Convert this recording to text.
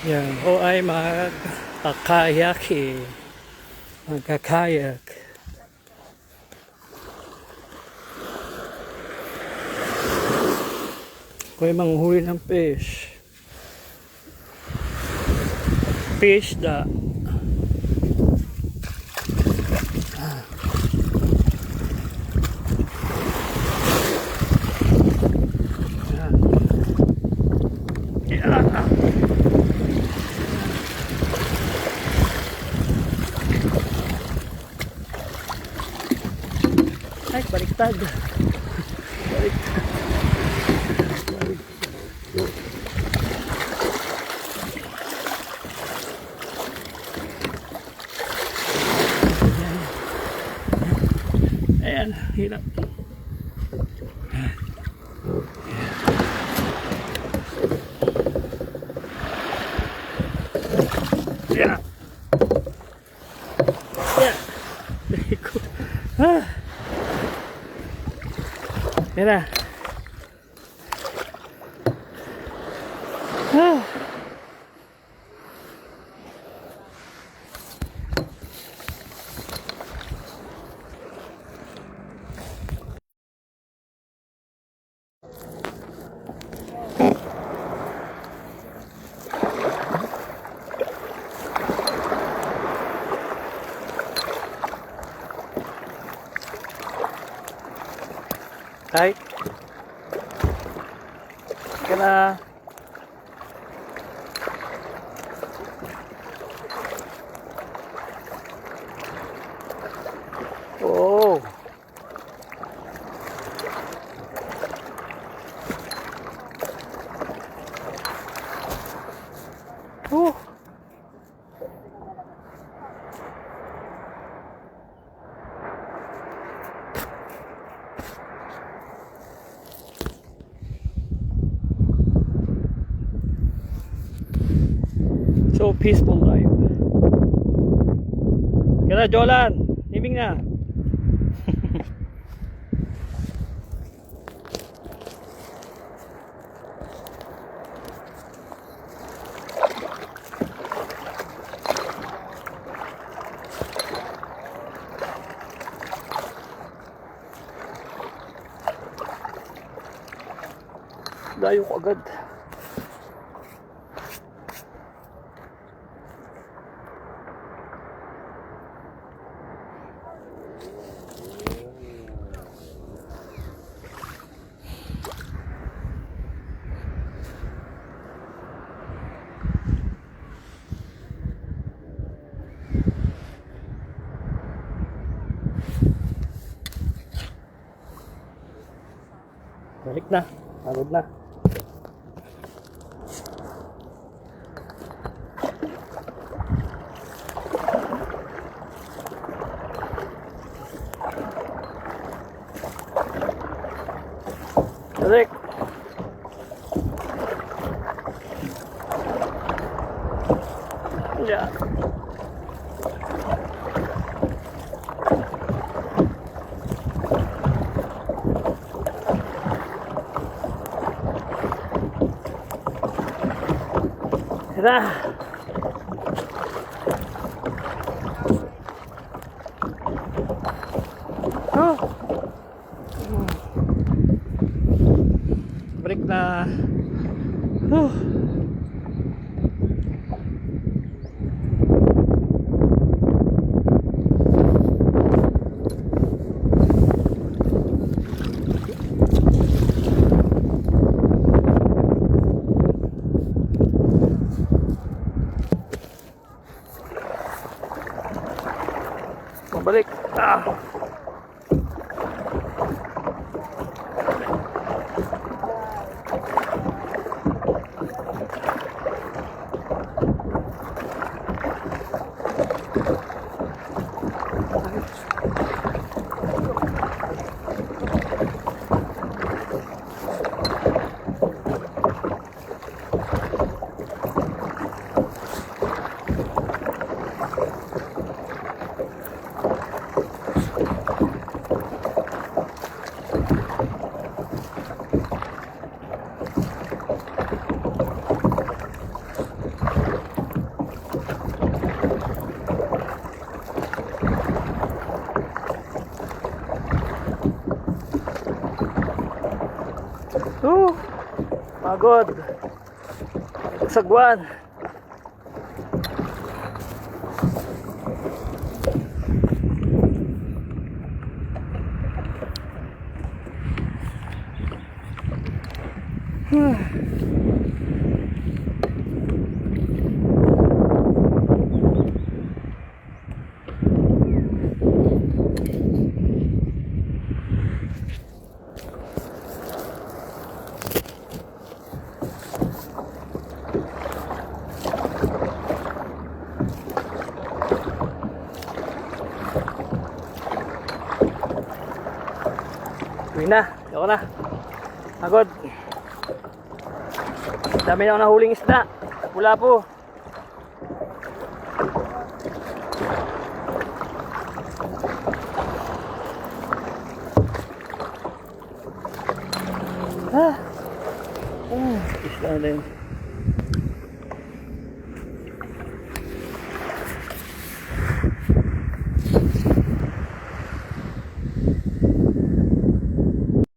Yan. O ay magkakayaki. Magkakayak. O ay manghuli ng fish. Fish da. Ay, baliktad. Baliktad. Ayan, hirap. Yeah. Yeah. Very good. Ah. Mira. Ah. Tay. Kena. Oh. Oh. So peaceful life. Kaya Jolan, himing na. Dayo ko agad. Balik na. Pagod na. Balik. Yeah. Tara. Oh. Break na. Oh. Balik. Ah. Pagod. Sagwan. Uwi na, ako na. Pagod. Dami na ako nahuling isda. Wala po. Isda na yun.